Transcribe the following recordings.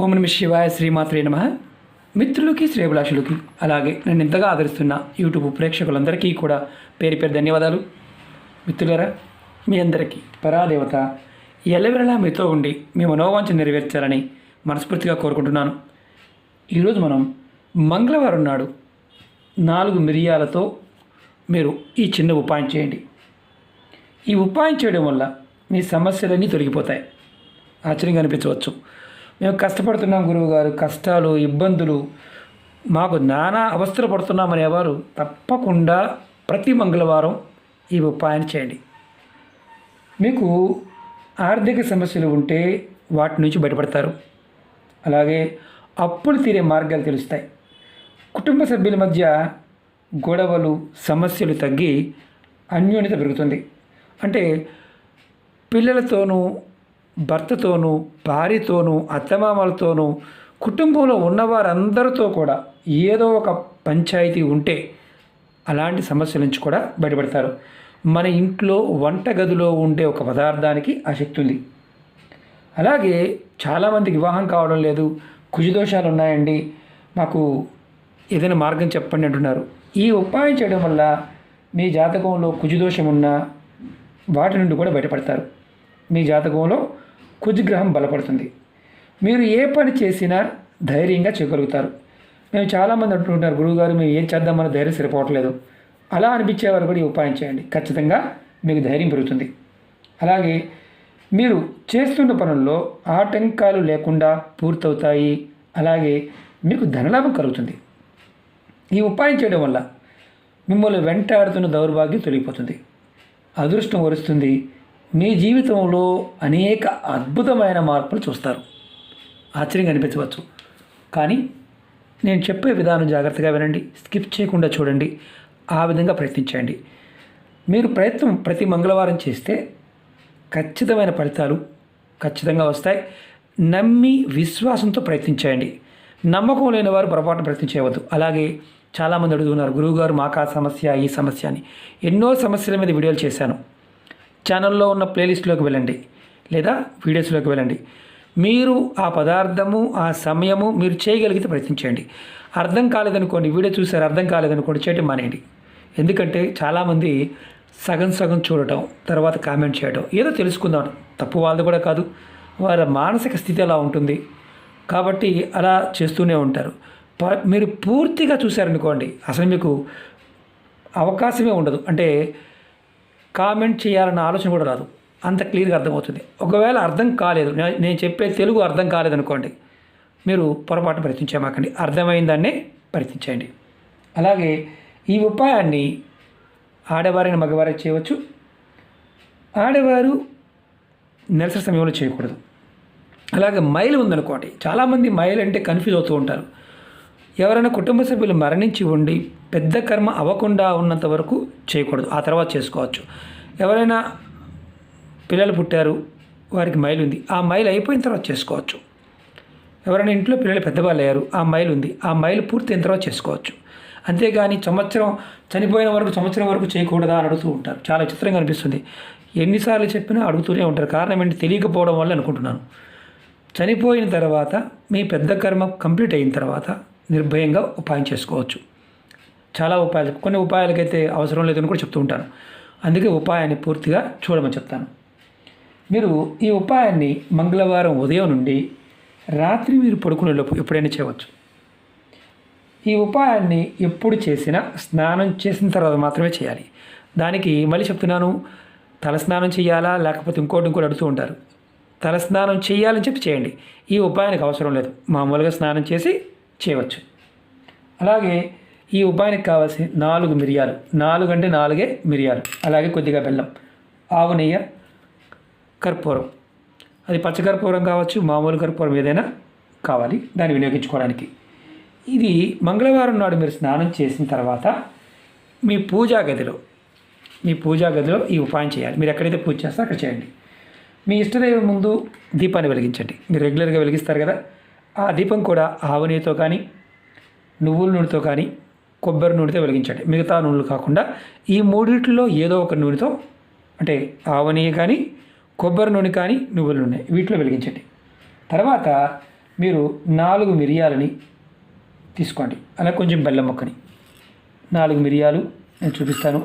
ఓం నమ శివాయ శ్రీమాత్రే నమ. మిత్రులకి శ్రేభిలాషులకి అలాగే నన్ను ఇంతగా ఆదరిస్తున్న యూట్యూబ్ ప్రేక్షకులందరికీ కూడా పేరు పేరు ధన్యవాదాలు. మిత్రులారా, మీ అందరికీ పరాదేవత ఎల్లవెల్లలా మీతో ఉండి మీ మనోవాంఛ నెరవేర్చాలని మనస్ఫూర్తిగా కోరుకుంటున్నాను. ఈరోజు మనం మంగళవారం నాడు 4 మిరియాలతో మీరు ఈ చిన్న ఉపాయం చేయండి. ఈ ఉపాయం చేయడం వల్ల మీ సమస్యలన్నీ తొలగిపోతాయి. ఆశ్చర్యంగా అనిపించవచ్చు. మేము కష్టపడుతున్నాం గురువుగారు, కష్టాలు ఇబ్బందులు మాకు నానా అవస్థలు పడుతున్నామనేవారు తప్పకుండా ప్రతి మంగళవారం ఈ ఉపాయం చేయండి. మీకు ఆర్థిక సమస్యలు ఉంటే వాటి నుంచి బయటపడతారు. అలాగే అప్పులు తీరే మార్గాలు తెలుస్తాయి. కుటుంబ సభ్యుల మధ్య గొడవలు సమస్యలు తగ్గి అన్యోన్యత పెరుగుతుంది. అంటే పిల్లలతోనూ భర్తతోనూ భార్యతోనూ అత్తమామలతోనూ కుటుంబంలో ఉన్నవారందరితో కూడా ఏదో ఒక పంచాయతీ ఉంటే అలాంటి సమస్యల నుంచి కూడా బయటపడతారు. మన ఇంట్లో వంటగదిలో ఉండే ఒక పదార్థానికి ఆ శక్తి ఉంది. అలాగే చాలామందికి వివాహం కావడం లేదు, కుజదోషాలు ఉన్నాయండి, మాకు ఏదైనా మార్గం చెప్పండి అంటున్నారు. ఈ ఉపాయం చేయడం వల్ల మీ జాతకంలో కుజదోషం ఉన్నా వాటి నుండి కూడా బయటపడతారు. మీ జాతకంలో కుజగ్రహం బలపడుతుంది. మీరు ఏ పని చేసినా ధైర్యంగా చేయగలుగుతారు. మేము చాలామంది అంటుంటారు, గురువుగారు మేము ఏం చేద్దామన్న ధైర్యం సరిపోవట్లేదు. అలా అనిపించేవారు కూడా ఈ ఉపాయం చేయండి, ఖచ్చితంగా మీకు ధైర్యం పెరుగుతుంది. అలాగే మీరు చేస్తున్న పనుల్లో ఆటంకాలు లేకుండా పూర్తవుతాయి. అలాగే మీకు ధనలాభం కలుగుతుంది. ఈ ఉపాయం చేయడం వల్ల మిమ్మల్ని వెంటాడుతున్న దౌర్భాగ్యం తొలగిపోతుంది, అదృష్టం వరుస్తుంది. మీ జీవితంలో అనేక అద్భుతమైన మార్పులు చూస్తారు. ఆశ్చర్యంగా అనిపించవచ్చు, కానీ నేను చెప్పే విధానం జాగ్రత్తగా వినండి, స్కిప్ చేయకుండా చూడండి. ఆ విధంగా ప్రయత్నించండి. మీరు ప్రయత్నం ప్రతి మంగళవారం చేస్తే ఖచ్చితమైన ఫలితాలు ఖచ్చితంగా వస్తాయి. నమ్మి విశ్వాసంతో ప్రయత్నించండి. నమ్మకం లేని వారు పొరపాటు ప్రయత్నించవద్దు. అలాగే చాలామంది అడుగుతున్నారు, గురువుగారు మాకు ఆ సమస్య ఈ సమస్య అని. ఎన్నో సమస్యల మీద వీడియోలు చేశాను. ఛానల్లో ఉన్న ప్లేలిస్ట్లోకి వెళ్ళండి లేదా వీడియోస్లోకి వెళ్ళండి. మీరు ఆ పదార్థము ఆ సమయము మీరు చేయగలిగితే ప్రయత్నించండి. అర్థం కాలేదనుకోండి, వీడియో చూసారు అర్థం కాలేదనుకోండి, చేయటం మానేయండి. ఎందుకంటే చాలామంది సగం సగం చూడటం తర్వాత కామెంట్ చేయడం, ఏదో తెలుసుకుందాం, తప్పు వాళ్ళది కూడా కాదు, వారి మానసిక స్థితి అలా ఉంటుంది కాబట్టి అలా చేస్తూనే ఉంటారు. మీరు పూర్తిగా చూశారనుకోండి, అసలు మీకు అవకాశమే ఉండదు. అంటే కామెంట్ చేయాలన్న ఆలోచన కూడా రాదు, అంత క్లియర్గా అర్థమవుతుంది. ఒకవేళ అర్థం కాలేదు, నేను చెప్పే తెలుగు అర్థం కాలేదనుకోండి, మీరు పొరపాటు ప్రయత్నించమాకండి, అర్థమైన దాన్నే ప్రయత్నించండి. అలాగే ఈ ఉపాయాన్ని ఆడవారైన మగవారైనా చేయవచ్చు. ఆడవారు నెలసరి సమయంలో చేయకూడదు. అలాగే మైలు ఉందనుకోండి, చాలామంది మైలు అంటే కన్ఫ్యూజ్ అవుతూ ఉంటారు. ఎవరైనా కుటుంబ సభ్యులు మరణించి ఉండి పెద్ద కర్మ అవ్వకుండా ఉన్నంత వరకు చేయకూడదు, ఆ తర్వాత చేసుకోవచ్చు. ఎవరైనా పిల్లలు పుట్టారు, వారికి మైలు ఉంది, ఆ మైలు అయిపోయిన తర్వాత చేసుకోవచ్చు. ఎవరైనా ఇంట్లో పిల్లలు పెద్దవాళ్ళు అయ్యారు, ఆ మైలు ఉంది, ఆ మైలు పూర్తయిన తర్వాత చేసుకోవచ్చు. అంతేగాని చనిపోయిన వరకు సంవత్సరం వరకు చేయకూడదా అని అడుగుతూ ఉంటారు. చాలా విచిత్రంగా అనిపిస్తుంది. ఎన్నిసార్లు చెప్పినా అడుగుతూనే ఉంటారు. కారణం ఏంటి తెలియకపోవడం వల్ల అనుకుంటున్నాను. చనిపోయిన తర్వాత మీ పెద్ద కర్మ కంప్లీట్ అయిన తర్వాత నిర్భయంగా ఉపాయం చేసుకోవచ్చు. చాలా ఉపాయాలు, కొన్ని ఉపాయాలకైతే అవసరం లేదని కూడా చెప్తూ ఉంటాను. అందుకే ఉపాయాన్ని పూర్తిగా చూడమని చెప్తాను. మీరు ఈ ఉపాయాన్ని మంగళవారం ఉదయం నుండి రాత్రి మీరు పడుకునే లోపు ఎప్పుడైనా చేయవచ్చు. ఈ ఉపాయాన్ని ఎప్పుడు చేసినా స్నానం చేసిన తర్వాత మాత్రమే చేయాలి. దానికి మళ్ళీ చెప్తున్నాను, తలస్నానం చేయాలా లేకపోతే ఇంకోటి అడుగుతూ ఉంటారు. తలస్నానం చేయాలని చెప్పి చేయండి. ఈ ఉపాయానికి అవసరం లేదు, మామూలుగా స్నానం చేసి చేయవచ్చు. అలాగే ఈ ఉపాయానికి కావాల్సిన 4 మిరియాలు, 4 అంటే 4 మిరియాలు, అలాగే కొద్దిగా బెల్లం, ఆవు నెయ్యి, కర్పూరం, అది పచ్చకర్పూరం కావచ్చు, మామూలు కర్పూరం ఏదైనా కావాలి దాన్ని వినియోగించుకోవడానికి. ఇది మంగళవారం నాడు మీరు స్నానం చేసిన తర్వాత మీ పూజా గదిలో ఈ ఉపాయం చేయాలి. మీరు ఎక్కడైతే పూజ చేస్తారో అక్కడ చేయండి. మీ ఇష్టదైవం ముందు దీపాన్ని వెలిగించండి. మీరు రెగ్యులర్గా వెలిగిస్తారు కదా, ఆ దీపం కూడా ఆవు నెయ్యితో కానీ నువ్వుల నూనెతో కానీ కొబ్బరి నూనెతో వెలిగించండి. మిగతా నూనెలు కాకుండా ఈ మూడిట్లో ఏదో ఒక నూనెతో, అంటే ఆవు నెయ్యి కానీ కొబ్బరి నూనె కానీ నువ్వుల నూనె, వీటిలో వెలిగించండి. తర్వాత మీరు 4 మిరియాలని తీసుకోండి. అలా కొంచెం బెల్లం ముక్కని, 4 మిరియాలు నేను చూపిస్తాను.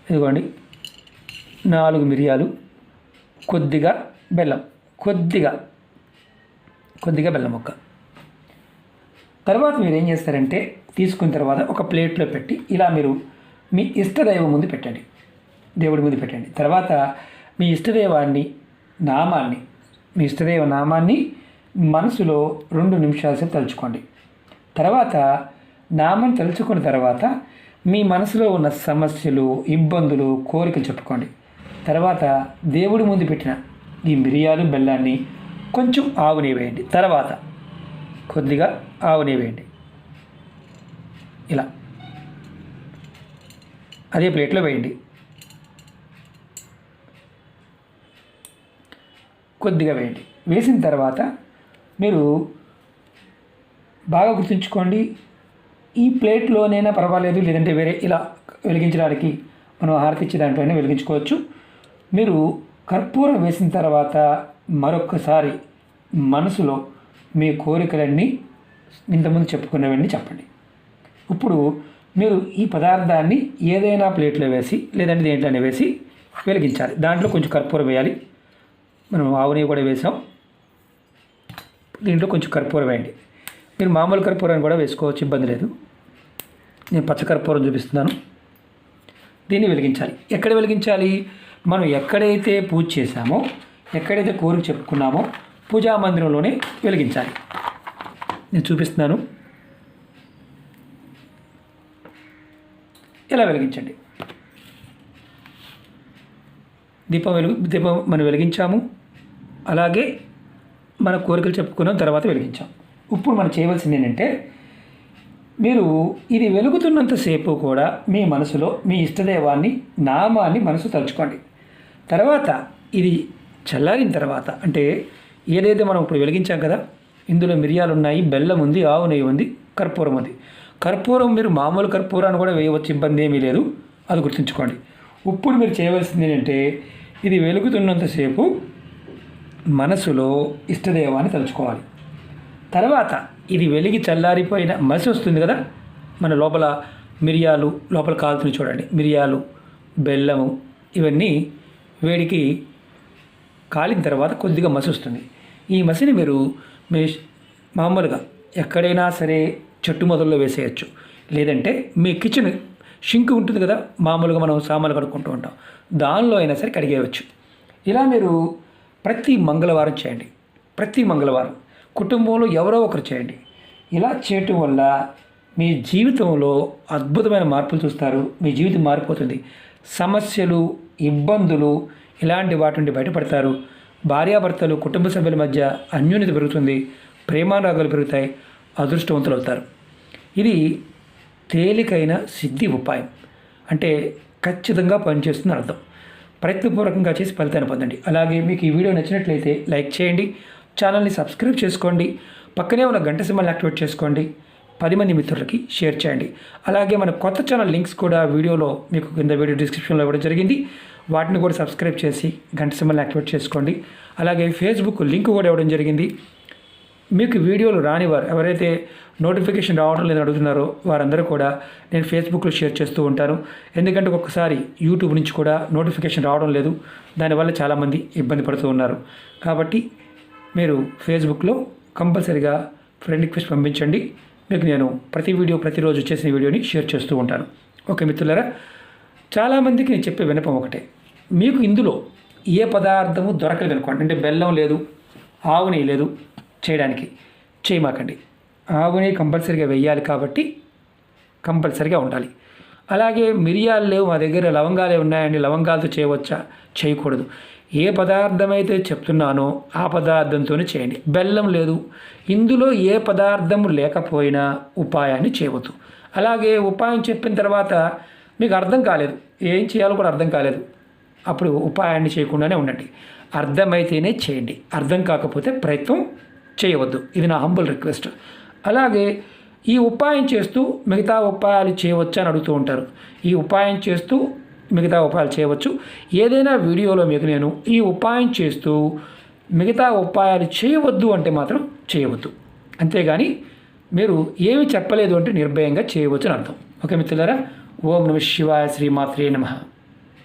ఇదిగోండి 4 మిరియాలు, కొద్దిగా బెల్లం, కొద్దిగా బెల్లం ముక్క. తర్వాత మీరు ఏం చేస్తారంటే తీసుకున్న తర్వాత ఒక ప్లేట్లో పెట్టి ఇలా మీరు మీ ఇష్టదైవం ముందు పెట్టండి, దేవుడి ముందు పెట్టండి. తర్వాత మీ ఇష్టదైవాన్ని నామాన్ని, మీ ఇష్టదైవ నామాన్ని మనసులో 2 నిమిషాల సేపు తలుచుకోండి. తర్వాత నామం తలుచుకున్న తర్వాత మీ మనసులో ఉన్న సమస్యలు, ఇబ్బందులు, కోరికలు చెప్పుకోండి. తర్వాత దేవుడి ముందు పెట్టిన ఈ మిరియాలు బెల్లాన్ని కొంచెం ఆవు నెయ్యి వేయండి. తర్వాత కొద్దిగా ఆవు నెయ్యి వేయండి. ఇలా అదే ప్లేట్లో వేయండి. కొద్దిగా వేయండి. వేసిన తర్వాత మీరు బాగా గుర్తుంచుకోండి, ఈ ప్లేట్లోనైనా పర్వాలేదు, లేదంటే వేరే ఇలా వెలిగించడానికి మనం హారతి ఇచ్చే దాంట్లోనే వెలిగించుకోవచ్చు. మీరు కర్పూరం వేసిన తర్వాత మరొక్కసారి మనసులో మీ కోరికలన్నీ ఇంతకుముందు చెప్పుకున్నవన్నీ చెప్పండి. ఇప్పుడు మీరు ఈ పదార్థాన్ని ఏదైనా ప్లేట్లో వేసి లేదంటే దేంట్లోనే వేసి వెలిగించాలి. దాంట్లో కొంచెం కర్పూరం వేయాలి. మనం ఆవు నెయ్యి కూడా వేసాం, దీంట్లో కొంచెం కర్పూరం వేయండి. మీరు మామూలు కర్పూరాన్ని కూడా వేసుకోవచ్చు, ఇబ్బంది లేదు. నేను పచ్చ కర్పూరం చూపిస్తున్నాను. దీన్ని వెలిగించాలి. ఎక్కడ వెలిగించాలి? మనం ఎక్కడైతే పూజ చేశామో, ఎక్కడైతే కోరిక చెప్పుకున్నామో పూజా మందిరంలోనే వెలిగించాలి. నేను చూపిస్తున్నాను. ఇలా వెలిగించండి. దీపం మనం వెలిగించాము, అలాగే మన కోరికలు చెప్పుకున్నాం, తర్వాత వెలిగించాం. ఇప్పుడు మనం చేయవలసింది ఏంటంటే, మీరు ఇది వెలుగుతున్నంతసేపు కూడా మీ మనసులో మీ ఇష్టదైవాన్ని నామాన్ని మనసు తలుచుకోండి. తర్వాత ఇది చల్లారిన తర్వాత, అంటే ఏదైతే మనం ఇప్పుడు వెలిగించాం కదా, ఇందులో మిరియాలు ఉన్నాయి, బెల్లం ఉంది, ఆవు నెయ్యి ఉంది, కర్పూరం ఉంది. కర్పూరం మీరు మామూలు కర్పూరాన్ని కూడా వేయవచ్చు, ఇబ్బంది ఏమీ లేదు, అది గుర్తుంచుకోండి. ఇప్పుడు మీరు చేయవలసింది ఏంటంటే, ఇది వెలుగుతున్నంతసేపు మనసులో ఇష్టదైవాన్ని తలుచుకోవాలి. తర్వాత ఇది వెలిగి చల్లారిపోయిన మసి వస్తుంది కదా, మన లోపల మిరియాలు లోపల కాలుతుంది చూడండి, మిరియాలు, బెల్లము ఇవన్నీ వేడికి కాలిన తర్వాత కొద్దిగా మసి వస్తుంది. ఈ మసిని మీరు మీ మామూలుగా ఎక్కడైనా సరే చెట్టు మొదల్లో వేసేయచ్చు, లేదంటే మీ కిచెన్ షింక్ ఉంటుంది కదా, మామూలుగా మనం సామాన్లు కడుక్కుంటూ ఉంటాం, దానిలో అయినా సరే కడిగేయవచ్చు. ఇలా మీరు ప్రతి మంగళవారం చేయండి. ప్రతి మంగళవారం కుటుంబంలో ఎవరో ఒకరు చేయండి. ఇలా చేయటం వల్ల మీ జీవితంలో అద్భుతమైన మార్పులు చూస్తారు. మీ జీవితం మారిపోతుంది. సమస్యలు, ఇబ్బందులు ఇలాంటి వాటి నుండి బయటపడతారు. భార్యాభర్తలు, కుటుంబ సభ్యుల మధ్య అన్యోన్యత పెరుగుతుంది. ప్రేమానురాగాలు పెరుగుతాయి. అదృష్టవంతులు అవుతారు. ఇది తేలికైన సిద్ధి ఉపాయం, అంటే ఖచ్చితంగా పనిచేస్తుంది అర్థం. ప్రయత్నపూర్వకంగా చేసి ఫలితాన్ని పొందండి. అలాగే మీకు ఈ వీడియో నచ్చినట్లయితే లైక్ చేయండి, ఛానల్ని సబ్స్క్రైబ్ చేసుకోండి, పక్కనే ఉన్న గంట సింబల్ని యాక్టివేట్ చేసుకోండి, 10 మంది మిత్రులకి షేర్ చేయండి. అలాగే మన కొత్త ఛానల్ లింక్స్ కూడా వీడియోలో మీకు కింద వీడియో డిస్క్రిప్షన్లో ఇవ్వడం జరిగింది. వాటిని కూడా సబ్స్క్రైబ్ చేసి గంట సింబల్ని యాక్టివేట్ చేసుకోండి. అలాగే ఫేస్బుక్ లింక్ కూడా ఇవ్వడం జరిగింది. మీకు వీడియోలు రానివారు ఎవరైతే నోటిఫికేషన్ రావడం లేదని అడుగుతున్నారో వారందరూ కూడా నేను ఫేస్బుక్లో షేర్ చేస్తూ ఉంటాను. ఎందుకంటే ఒక్కొక్కసారి యూట్యూబ్ నుంచి కూడా నోటిఫికేషన్ రావడం లేదు, దానివల్ల చాలామంది ఇబ్బంది పడుతూ ఉన్నారు. కాబట్టి మీరు ఫేస్బుక్లో కంపల్సరీగా ఫ్రెండ్ రిక్వెస్ట్ పంపించండి. మీకు నేను ప్రతి వీడియో ప్రతిరోజు చేసిన వీడియోని షేర్ చేస్తూ ఉంటాను. ఓకే మిత్రులారా, చాలామందికి నేను చెప్పే వినపం ఒకటే, మీకు ఇందులో ఏ పదార్థము దొరకలేదు అనుకోండి, అంటే బెల్లం లేదు, ఆవు నెయ్యి లేదు చేయడానికి, చేయమాకండి. ఆవు నెయ్యి కంపల్సరీగా వెయ్యాలి కాబట్టి కంపల్సరీగా ఉండాలి. అలాగే మిరియాలు లేవు మా దగ్గర, లవంగాలే ఉన్నాయండి, లవంగాలతో చేయవచ్చా? చేయకూడదు. ఏ పదార్థం అయితే చెప్తున్నానో ఆ పదార్థంతోనే చేయండి. బెల్లం లేదు, ఇందులో ఏ పదార్థం లేకపోయినా ఉపాయాన్ని చేయవద్దు. అలాగే ఉపాయం చెప్పిన తర్వాత మీకు అర్థం కాలేదు, ఏం చేయాలో కూడా అర్థం కాలేదు, అప్పుడు ఉపాయాన్ని చేయకుండానే ఉండండి. అర్థమైతేనే చేయండి, అర్థం కాకపోతే ప్రయత్నం చేయవద్దు. ఇది నా హంబుల్ రిక్వెస్ట్. అలాగే ఈ ఉపాయం చేస్తూ మిగతా ఉపాయాలు చేయవచ్చా అని అడుగుతూ ఉంటారు. ఈ ఉపాయం చేస్తూ మిగతా ఉపాయాలు చేయవచ్చు. ఏదైనా వీడియోలో మీకు నేను ఈ ఉపాయం చేస్తూ మిగతా ఉపాయాలు చేయవద్దు అంటే మాత్రం చేయవద్దు. అంతేగాని మీరు ఏమి చెప్పలేదు అంటే నిర్భయంగా చేయవచ్చు అని అర్థం. ఓకే మిత్రులారా, ఓం నమః శివాయ, శ్రీమాత్రే నమః.